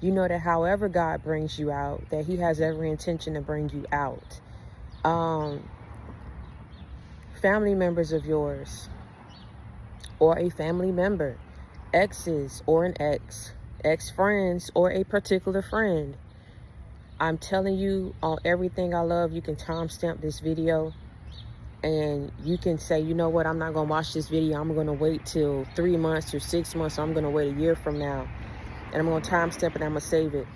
You know that however God brings you out, that he has every intention to bring you out. Family members of yours, or a family member, exes or an ex-friends or a particular friend. I'm telling you, on everything I love, you can timestamp this video and you can say, you know what, I'm not going to watch this video. I'm going to wait till 3 months or 6 months. So I'm going to wait a year from now. And I'm going to timestamp it. I'm going to save it.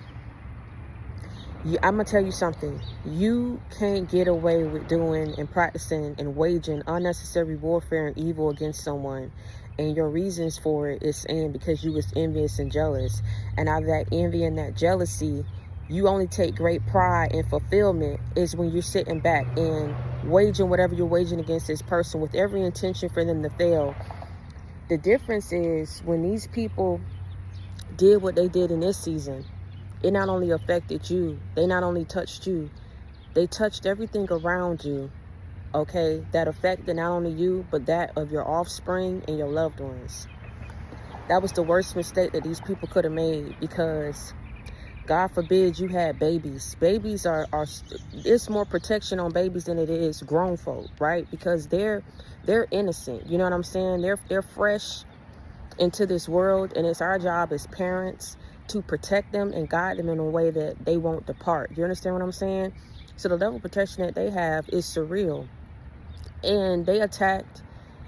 I'm going to tell you something. You can't get away with doing and practicing and waging unnecessary warfare and evil against someone. And your reasons for it is saying because you was envious and jealous. And out of that envy and that jealousy, you only take great pride and fulfillment is when you're sitting back and waging whatever you're waging against this person with every intention for them to fail. The difference is when these people did what they did in this season, it not only affected you, they not only touched you, they touched everything around you, okay? That affected not only you, but that of your offspring and your loved ones. That was the worst mistake that these people could have made, because God forbid you had babies. Babies are it's more protection on babies than it is grown folk, right? Because they're innocent. You know what I'm saying? They're fresh into this world, and it's our job as parents to protect them and guide them in a way that they won't depart. You understand what I'm saying? So the level of protection that they have is surreal. And they attacked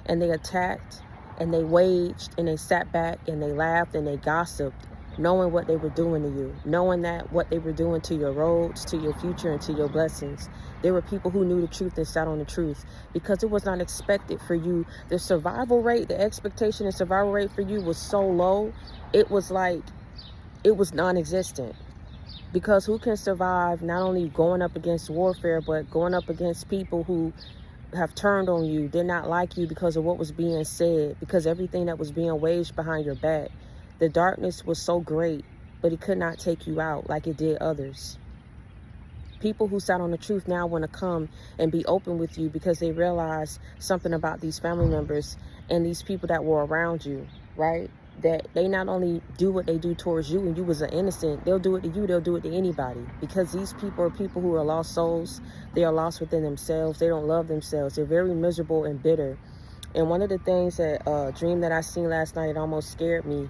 and they attacked and they waged and they sat back and they laughed and they gossiped, knowing what they were doing to you, knowing that what they were doing to your roads, to your future, and to your blessings. There were people who knew the truth and sat on the truth, because it was not expected for you. The survival rate, the expectation and survival rate for you was so low, it was like, it was non-existent. Because who can survive not only going up against warfare, but going up against people who have turned on you, did not like you because of what was being said, because everything that was being waged behind your back. The darkness was so great, but it could not take you out like it did others. People who sat on the truth now want to come and be open with you because they realize something about these family members and these people that were around you, right? That they not only do what they do towards you and you was an innocent, they'll do it to you, they'll do it to anybody. Because these people are people who are lost souls. They are lost within themselves. They don't love themselves. They're very miserable and bitter. And one of the things that, dream that I seen last night, it almost scared me.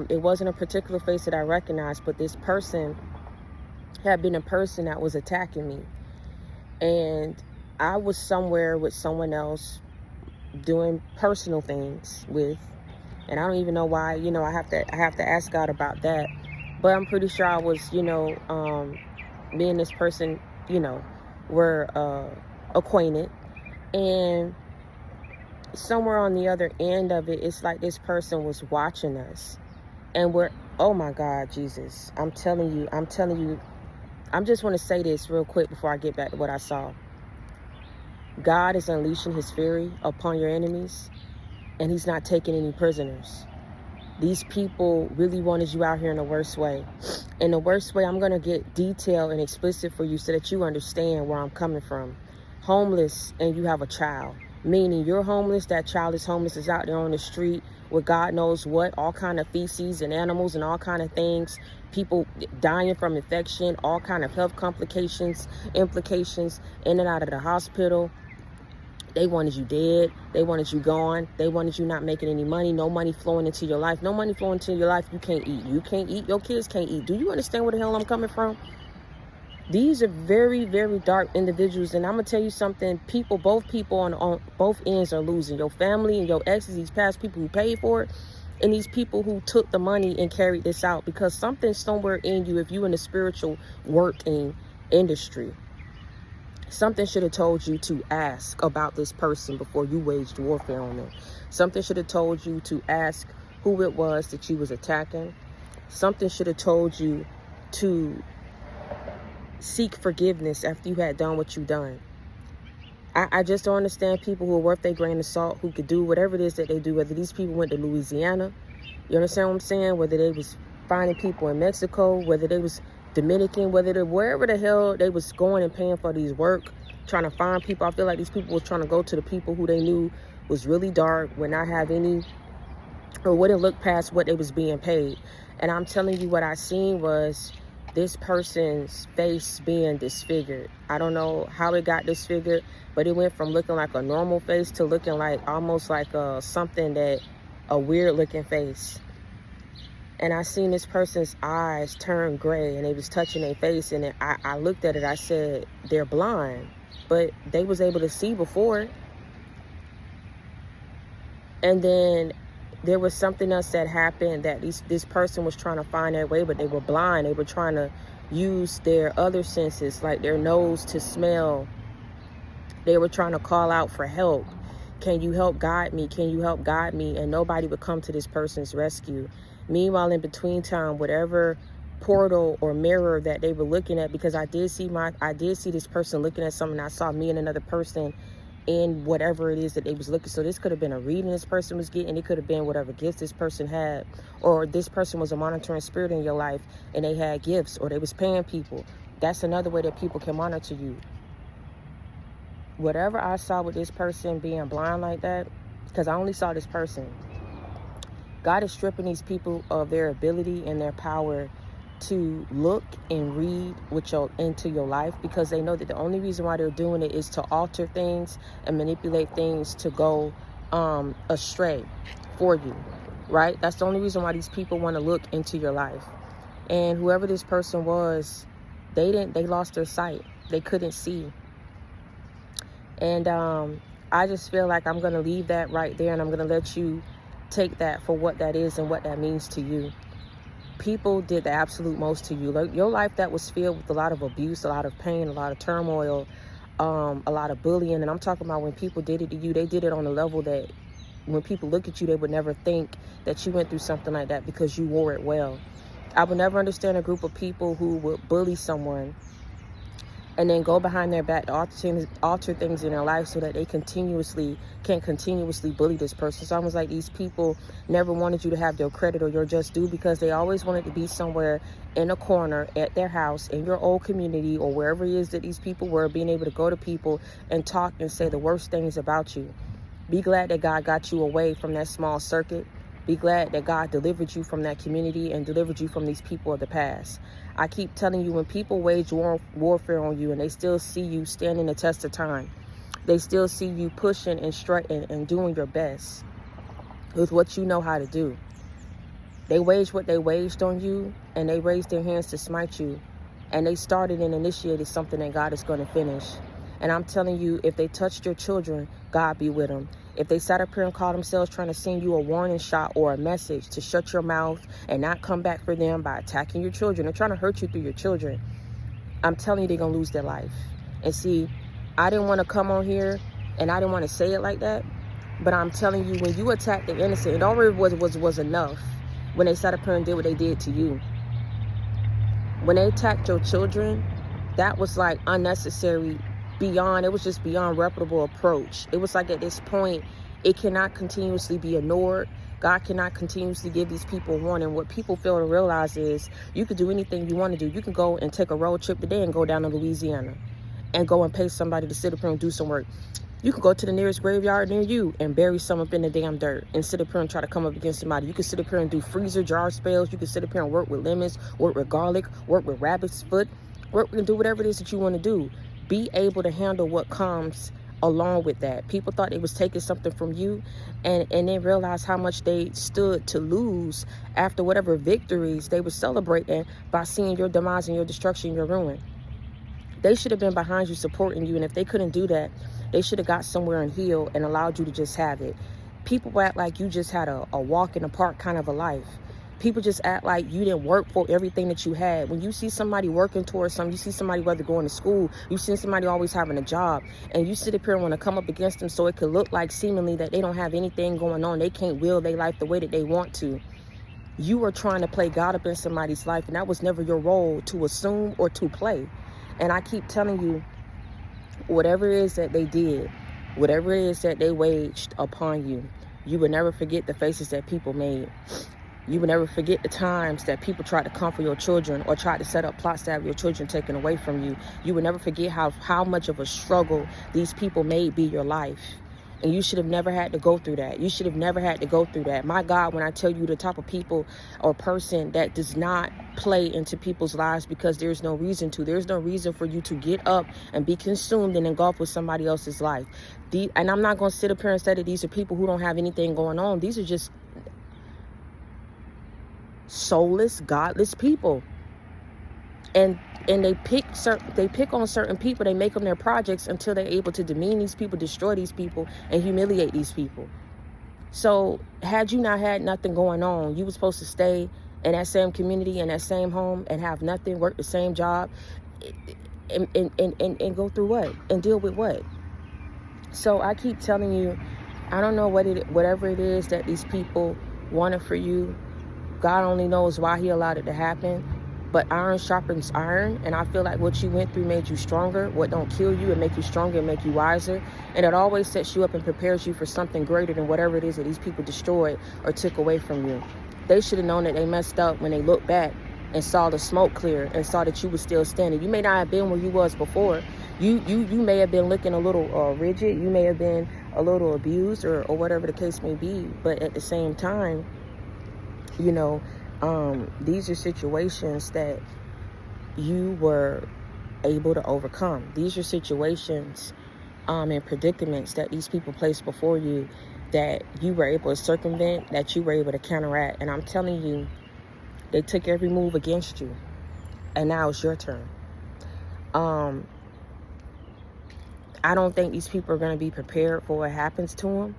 It wasn't a particular face that I recognized, but this person had been a person that was attacking me. And I was somewhere with someone else doing personal things with, and I don't even know why, you know, I have to ask God about that. But I'm pretty sure I was, you know, me and this person, you know, were acquainted. And somewhere on the other end of it, it's like this person was watching us. And we're, oh my God, Jesus, I'm telling you, I just want to say this real quick before I get back to what I saw. God is unleashing his fury upon your enemies, and he's not taking any prisoners. These people really wanted you out here in the worst way. In the worst way, I'm going to get detailed and explicit for you so that you understand where I'm coming from. Homeless, and you have a child. Meaning you're homeless, that child is homeless, is out there on the street with God knows what, all kind of feces and animals and all kind of things, people dying from infection, all kind of health complications, implications, in and out of the hospital. They wanted you dead. They wanted you gone. They wanted you not making any money. No money flowing into your life. No money flowing into your life. You can't eat. You can't eat. Your kids can't eat. Do you understand where the hell I'm coming from? These are very, very dark individuals. And I'm going to tell you something. Both people on both ends are losing. Your family and your exes, these past people who paid for it, and these people who took the money and carried this out. Because something's somewhere in you, if you in the spiritual working industry, something should have told you to ask about this person before you waged warfare on them. Something should have told you to ask who it was that you was attacking. Something should have told you to seek forgiveness after you had done what you done. I just don't understand people who are worth their grain of salt, who could do whatever it is that they do, whether these people went to Louisiana, you understand what I'm saying? Whether they was finding people in Mexico, whether they was Dominican, wherever the hell they was going and paying for these work, trying to find people. I feel like these people was trying to go to the people who they knew was really dark, would not have any or wouldn't look past what they was being paid. And I'm telling you, what I seen was this person's face being disfigured. I don't know how it got disfigured, but it went from looking like a normal face to looking like almost like a weird looking face. And I seen this person's eyes turn gray, and they was touching their face, and I looked at it, I said, they're blind, but they was able to see before. And then there was something else that happened, that this person was trying to find their way, but they were blind. They were trying to use their other senses, like their nose, to smell. They were trying to call out for help. Can you help guide me? Can you help guide me? And nobody would come to this person's rescue. Meanwhile, in between time, whatever portal or mirror that they were looking at, because I did see this person looking at something. I saw me and another person in whatever it is that they was looking. So this could have been a reading this person was getting. It could have been whatever gifts this person had, or this person was a monitoring spirit in your life and they had gifts, or they was paying people. That's another way that people can monitor you. Whatever I saw with this person being blind like that, because I only saw this person, God is stripping these people of their ability and their power to look and read into your life, because they know that the only reason why they're doing it is to alter things and manipulate things to go astray for you, right? That's the only reason why these people want to look into your life. And whoever this person was, they lost their sight. They couldn't see. And I just feel like I'm going to leave that right there, and I'm going to let you take that for what that is and what that means to you. People did the absolute most to you. Like, your life that was filled with a lot of abuse, a lot of pain, a lot of turmoil, a lot of bullying. And I'm talking about when people did it to you, they did it on a level that when people look at you, they would never think that you went through something like that, because you wore it well. I would never understand a group of people who would bully someone and then go behind their back to alter things in their life so that they can continuously bully this person. So I was like, these people never wanted you to have your credit or your just due, because they always wanted to be somewhere in a corner at their house, in your old community, or wherever it is that these people were, being able to go to people and talk and say the worst things about you. Be glad that God got you away from that small circuit. Be glad that God delivered you from that community and delivered you from these people of the past. I keep telling you, when people wage warfare on you and they still see you standing the test of time, they still see you pushing and strutting and doing your best with what you know how to do. They waged what they waged on you, and they raised their hands to smite you, and they started and initiated something that God is going to finish. And I'm telling you, if they touched your children, God be with them. If they sat up here and called themselves trying to send you a warning shot or a message to shut your mouth and not come back for them by attacking your children or trying to hurt you through your children, I'm telling you, they're going to lose their life. And see, I didn't want to come on here and I didn't want to say it like that, but I'm telling you, when you attack the innocent, it already was enough when they sat up here and did what they did to you. When they attacked your children, that was like unnecessary. It was just beyond reputable approach. It was like, at this point, it cannot continuously be ignored. God cannot continuously give these people warning. What people fail to realize is you could do anything you want to do. You can go and take a road trip today and go down to Louisiana and go and pay somebody to sit up here and do some work. You could go to the nearest graveyard near you and bury some up in the damn dirt and sit up here and try to come up against somebody. You could sit up here and do freezer jar spells. You could sit up here and work with lemons, work with garlic, work with rabbit's foot, work and do whatever it is that you want to do. Be able to handle what comes along with that. People thought they was taking something from you, and then realized how much they stood to lose after whatever victories they were celebrating by seeing your demise and your destruction, your ruin. They should have been behind you, supporting you, and if they couldn't do that, they should have got somewhere and healed and allowed you to just have it. People act like you just had a walk in the park kind of a life. People just act like you didn't work for everything that you had. When you see somebody working towards something, you see somebody whether going to school, you see somebody always having a job, and you sit up here and want to come up against them so it could look like seemingly that they don't have anything going on. They can't will their life the way that they want to. You are trying to play God up in somebody's life, and that was never your role to assume or to play. And I keep telling you, whatever it is that they did, whatever it is that they waged upon you, you will never forget the faces that people made. You will never forget the times that people tried to comfort your children or tried to set up plots to have your children taken away from you. You will never forget how much of a struggle these people made be your life. And you should have never had to go through that. You should have never had to go through that. My God, when I tell you the type of people or person that does not play into people's lives because there's no reason to. There's no reason for you to get up and be consumed and engulfed with somebody else's life. And I'm not going to sit up here and say that these are people who don't have anything going on. These are just soulless, godless people. And they pick on certain people. They make them their projects until they're able to demean these people, destroy these people, and humiliate these people. So had you not had nothing going on, you were supposed to stay in that same community, in that same home, and have nothing, work the same job, and go through what? And deal with what? So I keep telling you, I don't know whatever it is that these people wanted for you. God only knows why he allowed it to happen. But iron sharpens iron, and I feel like what you went through made you stronger. What don't kill you and make you stronger and make you wiser. And it always sets you up and prepares you for something greater than whatever it is that these people destroyed or took away from you. They should have known that they messed up when they looked back and saw the smoke clear and saw that you were still standing. You may not have been where you was before. You may have been looking a little rigid. You may have been a little abused or whatever the case may be. But at the same time, you know, these are situations that you were able to overcome. These are situations and predicaments that these people placed before you that you were able to circumvent, that you were able to counteract. And I'm telling you, they took every move against you. And now it's your turn. I don't think these people are going to be prepared for what happens to them,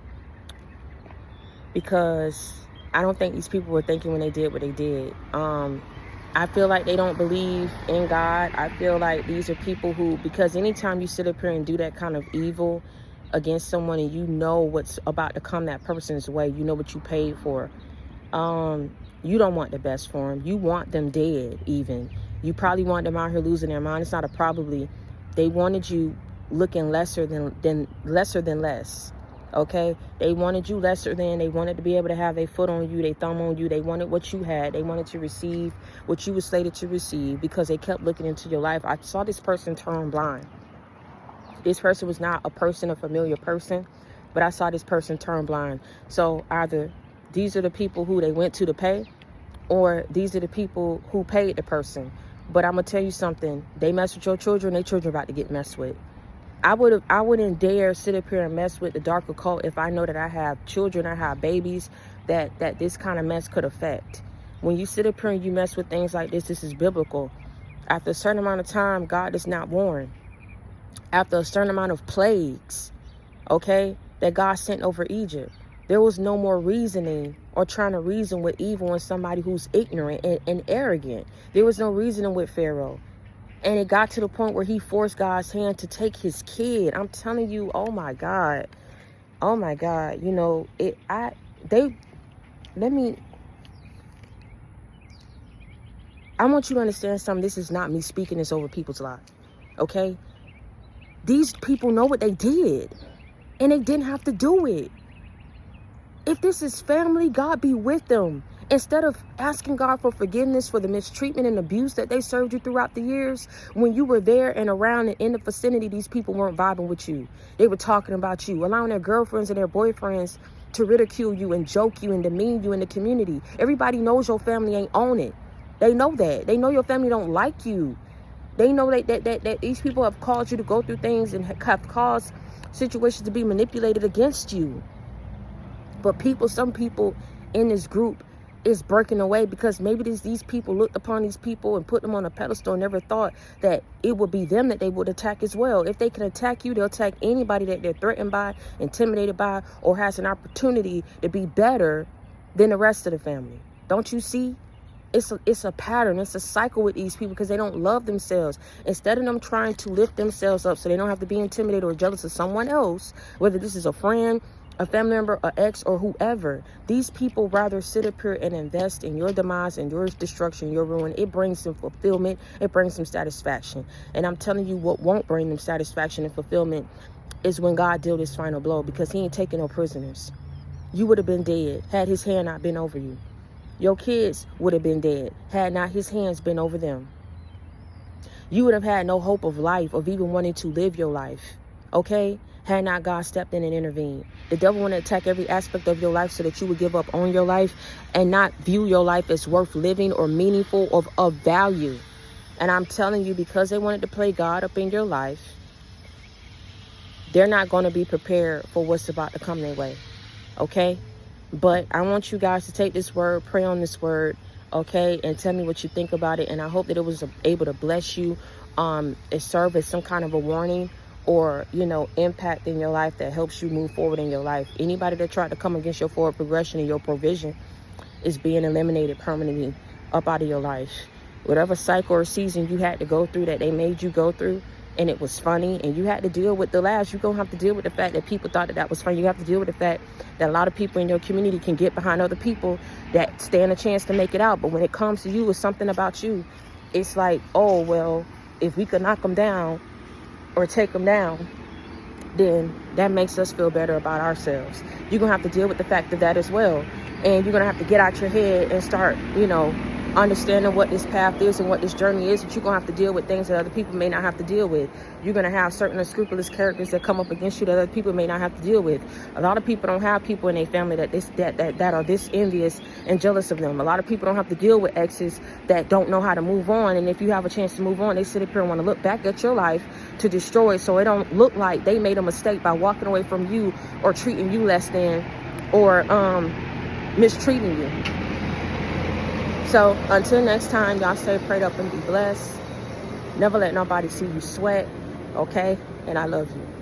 because I don't think these people were thinking when they did what they did. I feel like they don't believe in God. I feel like these are people who, because anytime you sit up here and do that kind of evil against someone and you know what's about to come that person's way, you know what you paid for, you don't want the best for them. You want them dead even. You probably want them out here losing their mind. It's not a probably. They wanted you looking lesser than less. Okay, they wanted you lesser than. They wanted to be able to have their foot on you, their thumb on you. They wanted what you had. They wanted to receive what you were slated to receive because they kept looking into your life. I saw this person turn blind. This person was not a familiar person, but I saw this person turn blind. So either these are the people who they went to pay, or these are the people who paid the person. But I'm gonna tell you something. They mess with your children. Their children are about to get messed with. I wouldn't dare sit up here and mess with the dark occult if I know that I have children, I have babies that this kind of mess could affect. When you sit up here and you mess with things like this is biblical. After a certain amount of time, God is not warned. After a certain amount of plagues, okay, that God sent over Egypt, there was no more reasoning or trying to reason with evil and somebody who's ignorant and arrogant. There was no reasoning with Pharaoh. And it got to the point where he forced God's hand to take his kid. I'm telling you, oh my God. You know, I want you to understand something. This is not me speaking this over people's lives. Okay? These people know what they did. And they didn't have to do it. If this is family, God be with them. Instead of asking God for forgiveness for the mistreatment and abuse that they served you throughout the years, when you were there and around and in the vicinity, these people weren't vibing with you. They were talking about you, allowing their girlfriends and their boyfriends to ridicule you and joke you and demean you in the community. Everybody knows your family ain't on it. They know that. They know your family don't like you. They know that these people have caused you to go through things and have caused situations to be manipulated against you. But some people in this group is breaking away because maybe these people looked upon these people and put them on a pedestal and never thought that it would be them that they would attack as well. If they can attack you, they'll attack anybody that they're threatened by, intimidated by, or has an opportunity to be better than the rest of the family. Don't you see? It's a pattern. It's a cycle with these people because they don't love themselves. Instead of them trying to lift themselves up so they don't have to be intimidated or jealous of someone else, whether this is a friend, a family member, an ex, or whoever, these people rather sit up here and invest in your demise and your destruction, your ruin. It brings them fulfillment. It brings them satisfaction. And I'm telling you, what won't bring them satisfaction and fulfillment is when God dealt his final blow, because he ain't taking no prisoners. You would have been dead had his hand not been over you. Your kids would have been dead had not his hands been over them. You would have had no hope of life, of even wanting to live your life. okay? Had not God stepped in and intervened. The devil want to attack every aspect of your life so that you would give up on your life and not view your life as worth living or meaningful or of value. And I'm telling you, because they wanted to play God up in your life, they're not going to be prepared for what's about to come their way, okay? But I want you guys to take this word, pray on this word, okay, and tell me what you think about it. And I hope that it was able to bless you, it serve as some kind of a warning or, you know, impact in your life that helps you move forward in your life. Anybody that tried to come against your forward progression and your provision is being eliminated permanently up out of your life. Whatever cycle or season you had to go through that they made you go through, and it was funny, and you had to deal with the last, you're going to have to deal with the fact that people thought that that was funny. You have to deal with the fact that a lot of people in your community can get behind other people that stand a chance to make it out. But when it comes to you, it's something about you. It's like, oh, well, if we could knock them down or take them down, then that makes us feel better about ourselves. You're going to have to deal with the fact of that as well. And you're going to have to get out your head and start, you know, understanding what this path is and what this journey is, that you're going to have to deal with things that other people may not have to deal with. You're going to have certain unscrupulous characters that come up against you that other people may not have to deal with. A lot of people don't have people in their family that are this envious and jealous of them. A lot of people don't have to deal with exes that don't know how to move on. And if you have a chance to move on, they sit up here and want to look back at your life to destroy it, so it don't look like they made a mistake by walking away from you or treating you less than or mistreating you. So until next time, y'all stay prayed up and be blessed. Never let nobody see you sweat, okay? And I love you.